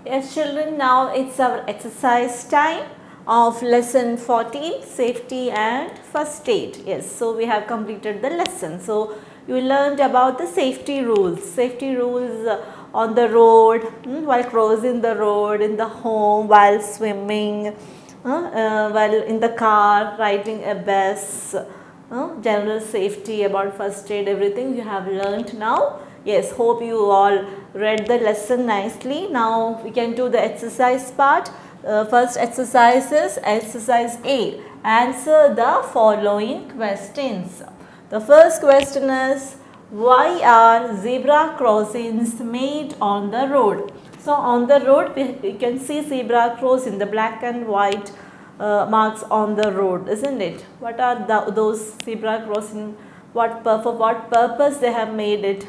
Yes children, now it's our exercise time of lesson 14, safety and first aid. Yes, so we have completed the lesson. So you learned about the safety rules. Safety rules on the road, while crossing the road, in the home, while swimming, while in the car, riding a bus, general safety, about first aid, everything you have learned now. Yes, hope you all read the lesson nicely. Now we can do the exercise part. First exercise is exercise A. Answer the following questions. The first question is, why are zebra crossings made on the road? So on the road we can see zebra crossing, the black and white marks on the road, isn't it? What are those zebra crossing? For what purpose they have made it?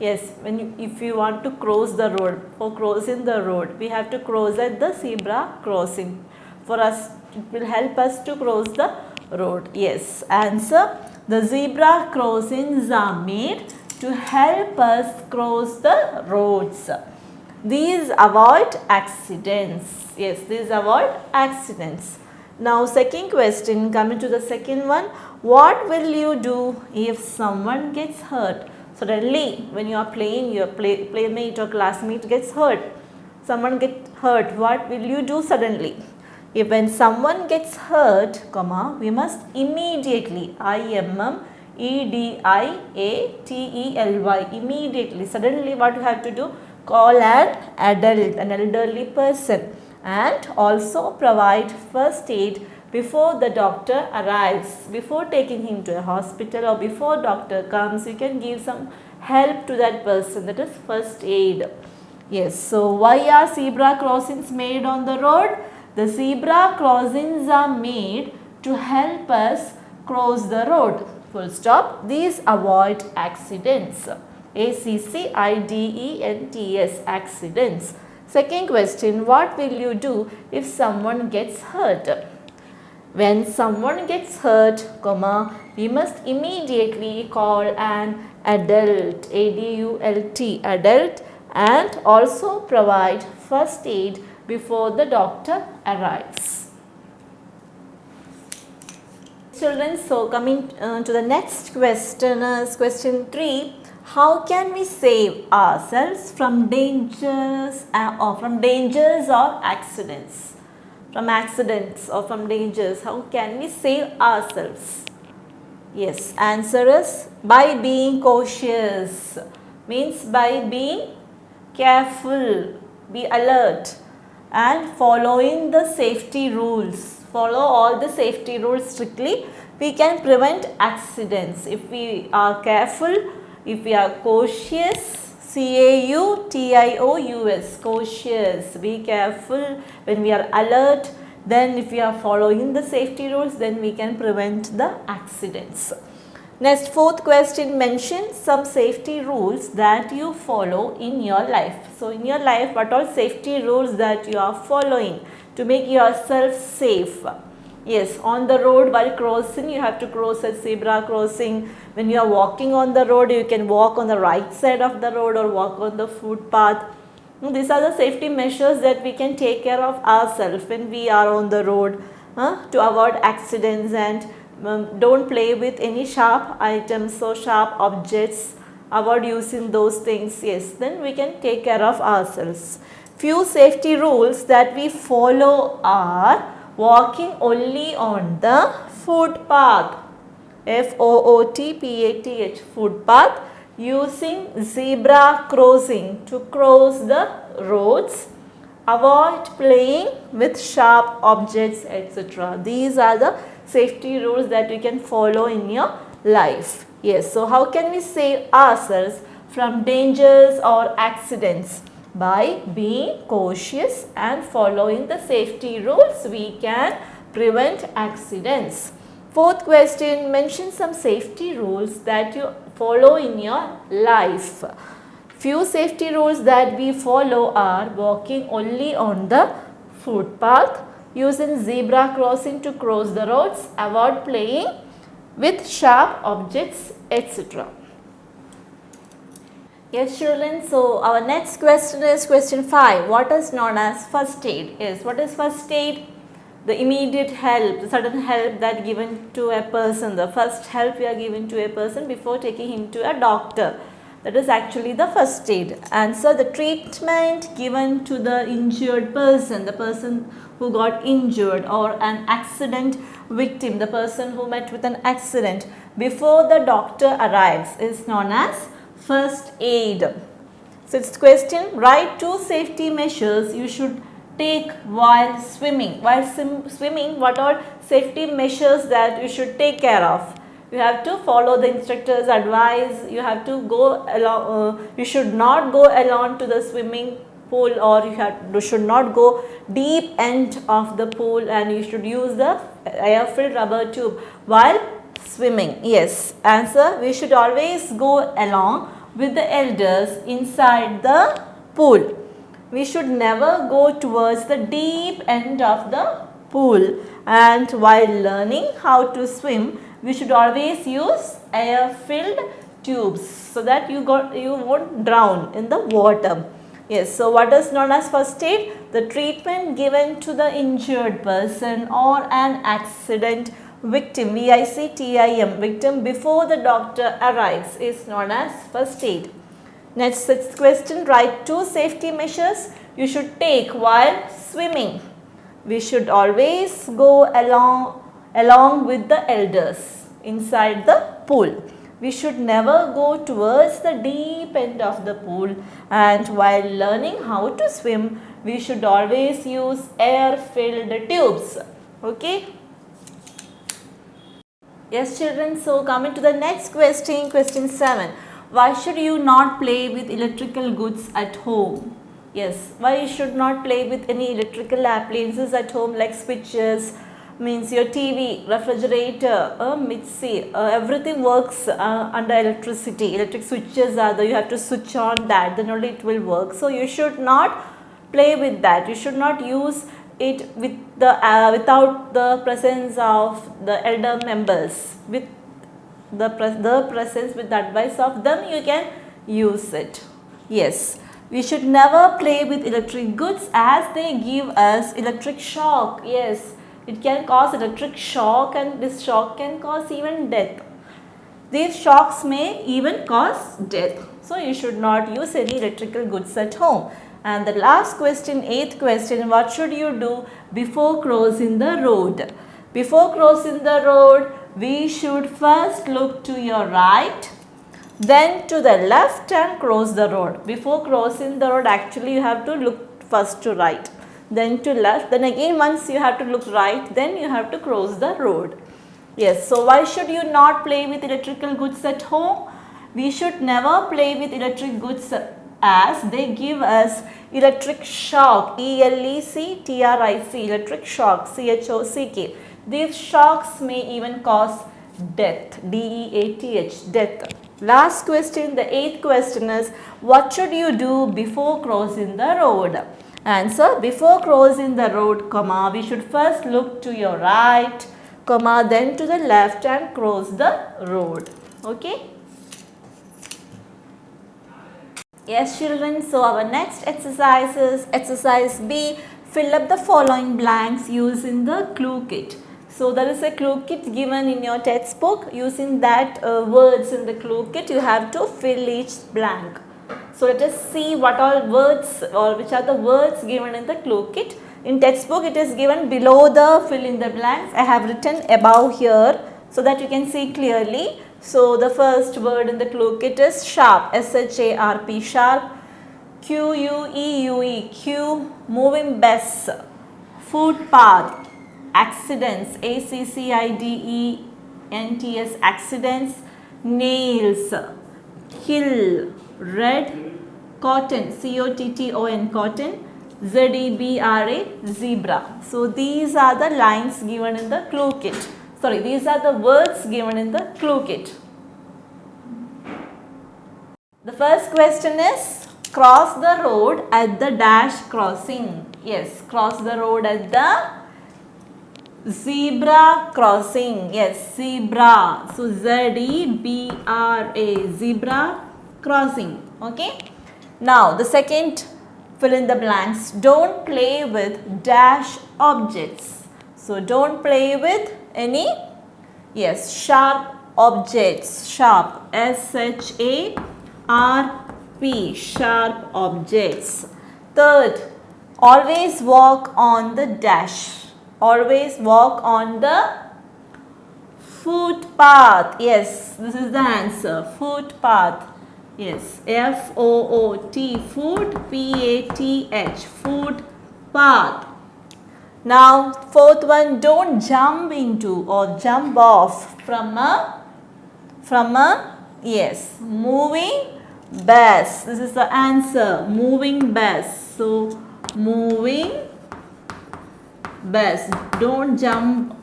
Yes, if you want to cross the road, for crossing the road, we have to cross at the zebra crossing. For us, it will help us to cross the road. Yes, answer. The zebra crossings are made to help us cross the roads. These avoid accidents. Yes, these avoid accidents. Now second question, coming to the second one, what will you do if someone gets hurt? Suddenly when you are playing, your playmate or classmate gets hurt. Someone gets hurt, what will you do suddenly? If when someone gets hurt, we must immediately, immediately, suddenly what you have to do? Call an adult, an elderly person, and also provide first aid before the doctor arrives. Before taking him to a hospital or before doctor comes, you can give some help to that person, that is first aid. Yes, so why are zebra crossings made on the road? The zebra crossings are made to help us cross the road. Full stop. These avoid accidents. ACCIDENTS, accidents. Second question, what will you do if someone gets hurt? When someone gets hurt, we must immediately call an adult, ADULT, adult, and also provide first aid before the doctor arrives. Children, so coming to the next question is question 3. How can we save ourselves from dangers or accidents? From accidents or from dangers, how can we save ourselves? Yes, answer is by being cautious. Means by being careful, be alert, and following the safety rules. Follow all the safety rules strictly. We can prevent accidents if we are careful, if we are cautious. CAUTIOUS, cautious, be careful. When we are alert, then if we are following the safety rules, then we can prevent the accidents. Next, fourth question, mention some safety rules that you follow in your life. So in your life, what all safety rules that you are following to make yourself safe? Yes, on the road while crossing, you have to cross a zebra crossing. When you are walking on the road, you can walk on the right side of the road or walk on the footpath. These are the safety measures that we can take care of ourselves when we are on the road to avoid accidents, and don't play with any sharp items or sharp objects. Avoid using those things. Yes, then we can take care of ourselves. Few safety rules that we follow are walking only on the footpath, FOOTPATH, footpath, using zebra crossing to cross the roads, avoid playing with sharp objects, etc. These are the safety rules that you can follow in your life. Yes, so how can we save ourselves from dangers or accidents? By being cautious and following the safety rules, we can prevent accidents. Fourth question, mention some safety rules that you follow in your life. Few safety rules that we follow are walking only on the footpath, using zebra crossing to cross the roads, avoid playing with sharp objects, etc. Yes, children. So our next question is question 5. What is known as first aid? Yes, what is first aid? The immediate help, the sudden help that given to a person, the first help we are giving to a person before taking him to a doctor. That is actually the first aid. Answer: the treatment given to the injured person, the person who got injured, or an accident victim, the person who met with an accident before the doctor arrives, is known as first aid. Sixth question: write 2 safety measures you should take while swimming. While swimming, what are safety measures that you should take care of? You have to follow the instructor's advice. You have to go along. You should not go along to the swimming pool, or you should not go deep end of the pool, and you should use the air-filled rubber tube while swimming. Yes. Answer: we should always go along with the elders inside the pool. We should never go towards the deep end of the pool, and while learning how to swim, we should always use air-filled tubes so that you won't drown in the water. Yes, so what is known as first aid? The treatment given to the injured person or an accident victim, VICTIM, victim, before the doctor arrives, is known as first aid. Next, sixth question: write 2 safety measures you should take while swimming. We should always go along with the elders inside the pool. We should never go towards the deep end of the pool, and while learning how to swim, we should always use air-filled tubes. Okay. Yes, children. So coming to the next question, question 7. Why should you not play with electrical goods at home? Yes, why you should not play with any electrical appliances at home, like switches, means your TV, refrigerator, mixie, everything works under electricity. Electric switches are there, you have to switch on that, then only it will work. So you should not play with that. You should not use it with without the presence of the elder members. With the presence, with the advice of them, you can use it. Yes, we should never play with electric goods as they give us electric shock. Yes, it can cause electric shock, and this shock can cause even death. These shocks may even cause death. So you should not use any electrical goods at home. And the last question, 8th question: what should you do before crossing the road? Before crossing the road, we should first look to your right, then to the left, and cross the road. Before crossing the road, actually you have to look first to right, then to left, then again once you have to look right, then you have to cross the road. Yes, so why should you not play with electrical goods at home? We should never play with electric goods as they give us electric shock, ELECTRIC, electric shock, CHOCK. These shocks may even cause death, DEATH, death. Last question, the 8th question is: what should you do before crossing the road? Answer: before crossing the road, comma, we should first look to your right, comma, then to the left, and cross the road. Okay. Yes, children, so our next exercise is exercise B. Fill up the following blanks using the clue kit. So there is a clue kit given in your textbook. Using that words in the clue kit, you have to fill each blank. So let us see what all words, or which are the words given in the clue kit. In textbook it is given below the fill in the blanks. I have written above here so that you can see clearly. So the first word in the clue kit is sharp, SHARP, sharp. QUEUE, Q, moving bus. Footpath, accidents, ACCIDENTS, accidents. Nails, kill. Red, cotton, COTTON, cotton. ZEBRA, zebra. So these are the lines given in the clue kit. Sorry, these are the words given in the clue kit. The first question is: cross the road at the dash crossing. Yes, cross the road at the zebra crossing. Yes, zebra. So ZEBRA, zebra. crossing. Okay. Now the second, fill in the blanks. Don't play with dash objects. So don't play with any, yes, sharp objects. Sharp, S-H-A-R-P, sharp objects. Third, always walk on the dash. Always walk on the footpath. Yes, this is the answer. Footpath. Yes, F-O-O-T, foot, P-A-T-H, footpath. Now, fourth one, don't jump into or jump off from a, yes, moving bus. This is the answer, moving bus. So, moving bus. Don't jump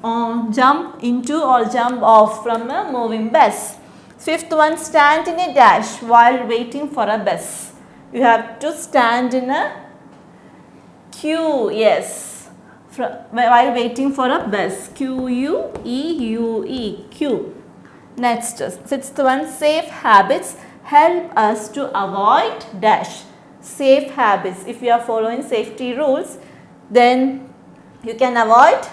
into or jump off from a moving bus. Fifth one, stand in a dash while waiting for a bus. You have to stand in a queue, yes, while waiting for a bus. Q-U-E-U-E, queue. Next, sixth one, safe habits help us to avoid dash. Safe habits. If you are following safety rules, then you can avoid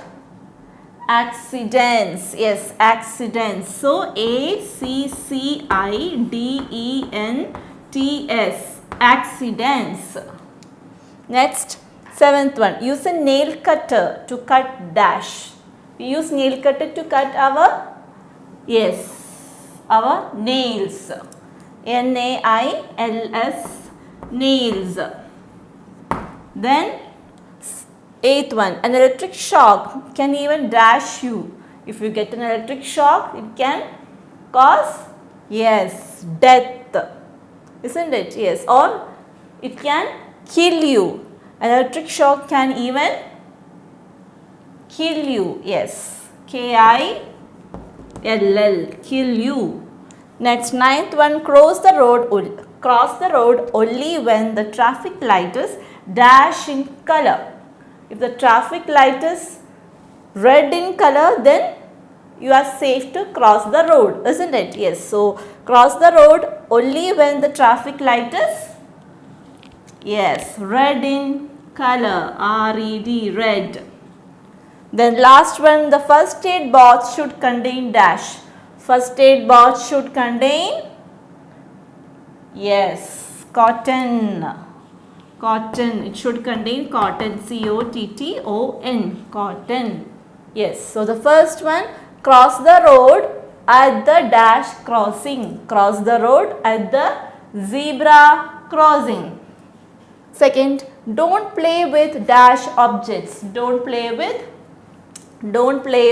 accidents. Yes, accidents. So, A-C-C-I-D-E-N-T-S, accidents. Next, seventh one, use a nail cutter to cut dash. We use nail cutter to cut our, yes, our nails. N-A-I-L-S, nails. Then, eighth one, an electric shock can even dash you. If you get an electric shock, it can cause, yes, death. Isn't it? Yes. Or it can kill you. An electric shock can even kill you. Yes. K-I-L-L, kill you. Next, ninth one, cross the road only when the traffic light is dash in color. If the traffic light is red in color, then you are safe to cross the road, isn't it? Yes. So, cross the road only when the traffic light is, yes, red in color, R-E-D, red. Then last one, the first aid box should contain dash. First aid box should contain, yes, cotton. Cotton, it should contain cotton, C-O-T-T-O-N, cotton. Yes, so the first one, cross the road at the dash crossing. Cross the road at the zebra crossing. Second, don't play with dash objects. Don't play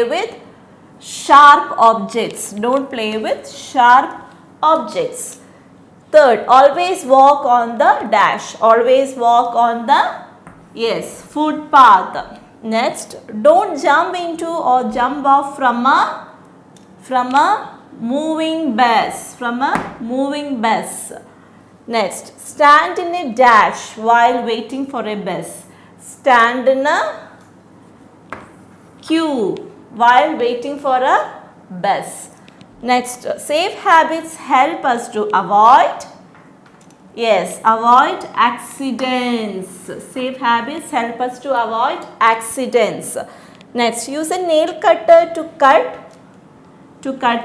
with sharp objects. Don't play with sharp objects. Third, always walk on the dash. Always walk on the, yes, footpath. Next, don't jump into or jump off from a moving bus. From a moving bus. Next, stand in a dash while waiting for a bus. Stand in a queue while waiting for a bus. Next, safe habits help us to avoid, yes, avoid accidents. Safe habits help us to avoid accidents. Next, use a nail cutter to cut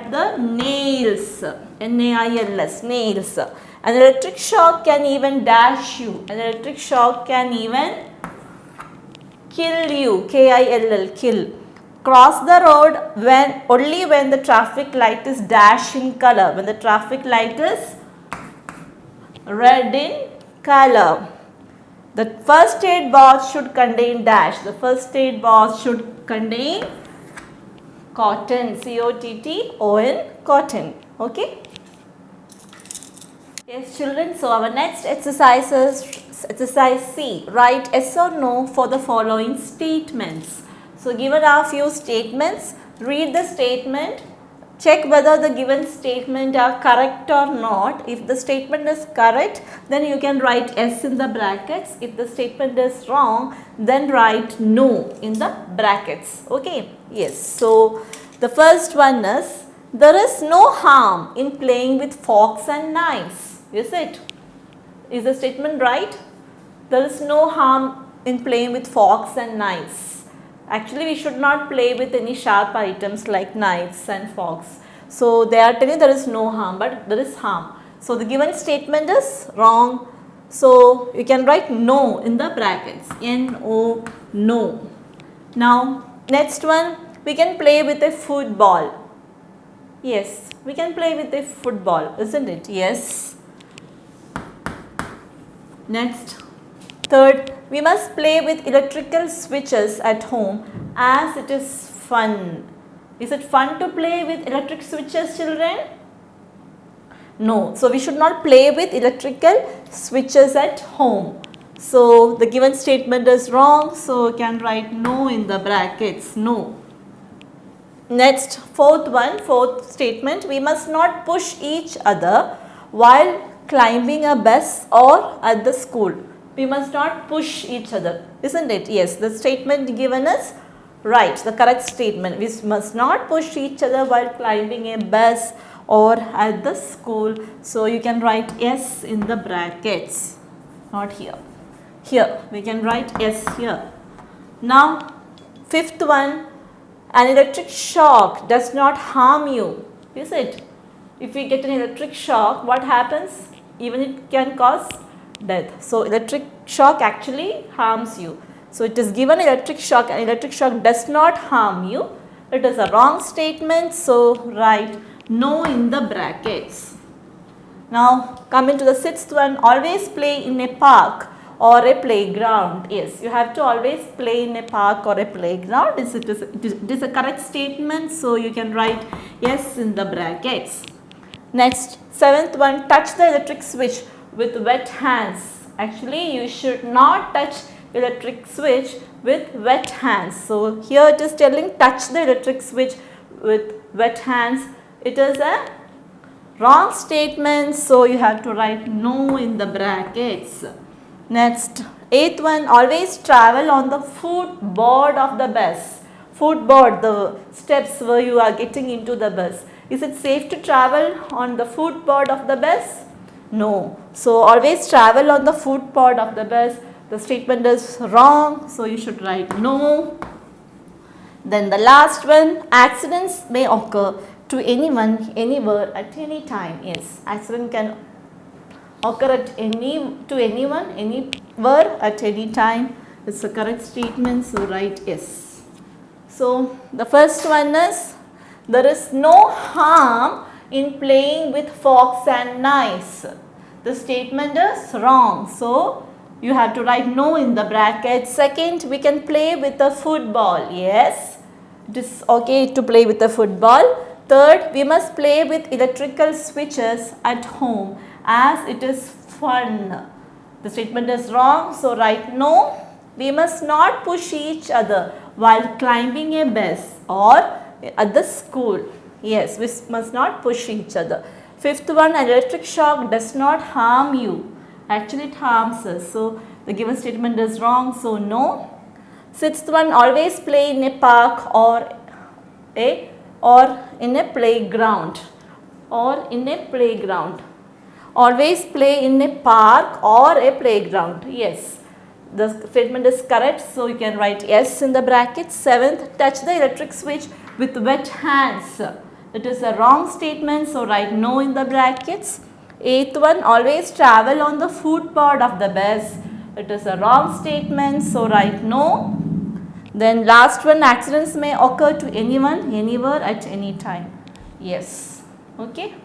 the nails. N-A-I-L-S, nails. An electric shock can even dash you. An electric shock can even kill you. K-I-L-L, kill. Cross the road only when the traffic light is dash in color. When the traffic light is red in color. The first aid box should contain dash. The first aid box should contain cotton. C-O-T-T-O-N, cotton. Okay. Yes, children. So our next exercise is exercise C. Write yes or no for the following statements. So, given are few statements, read the statement, check whether the given statement are correct or not. If the statement is correct, then you can write yes in the brackets. If the statement is wrong, then write no in the brackets. Okay, yes. So, the first one is, there is no harm in playing with forks and knives. Is it? Is the statement right? There is no harm in playing with forks and knives. Actually, we should not play with any sharp items like knives and forks. So, they are telling there is no harm, but there is harm. So, the given statement is wrong. So, you can write no in the brackets. N-O, no. Now, next one, we can play with a football. Yes, we can play with a football, isn't it? Yes. Next, third, we must play with electrical switches at home as it is fun. Is it fun to play with electric switches, children? No. So, we should not play with electrical switches at home. So, the given statement is wrong. So, you can write no in the brackets, no. Next, fourth statement, we must not push each other while climbing a bus or at the school. We must not push each other, isn't it? Yes, the statement given is right, the correct statement. We must not push each other while climbing a bus or at the school. So, you can write yes in the brackets, not here. Here, we can write yes here. Now, fifth one, an electric shock does not harm you, is it? If you get an electric shock, what happens? Even it can cause death. So, electric shock actually harms you. So, it is given electric shock and electric shock does not harm you. It is a wrong statement. So, write no in the brackets. Now, coming to the sixth one, always play in a park or a playground. Yes, you have to always play in a park or a playground. It is a correct statement. So, you can write yes in the brackets. Next, seventh one, touch the electric switch with wet hands. Actually, you should not touch electric switch with wet hands. So, here it is telling touch the electric switch with wet hands. It is a wrong statement. So, you have to write no in the brackets. Next, eighth one, always travel on the footboard of the bus. Footboard, the steps where you are getting into the bus. Is it safe to travel on the footboard of the bus? No. So, always travel on the footboard of the bus. The statement is wrong. So, you should write no. Then the last one, accidents may occur to anyone, anywhere, at any time. Yes, accident can occur to anyone, anywhere, at any time. It's a correct statement. So, write yes. So, the first one is there is no harm in playing with forks and knives. The statement is wrong. So, you have to write no in the bracket. Second, we can play with a football. Yes, it is okay to play with a football. Third, we must play with electrical switches at home as it is fun. The statement is wrong. So, write no. We must not push each other while climbing a bus or at the school. Yes, we must not push each other. Fifth one, an electric shock does not harm you. Actually, it harms us. So, the given statement is wrong. So, no. Sixth one, always play in a park or in a playground. Always play in a park or a playground. Yes, the statement is correct. So, you can write yes in the brackets. Seventh, touch the electric switch with wet hands. It is a wrong statement. So, write no in the brackets. Eighth one, always travel on the footboard of the bus. It is a wrong statement. So, write no. Then last one, accidents may occur to anyone, anywhere, at any time. Yes. Okay.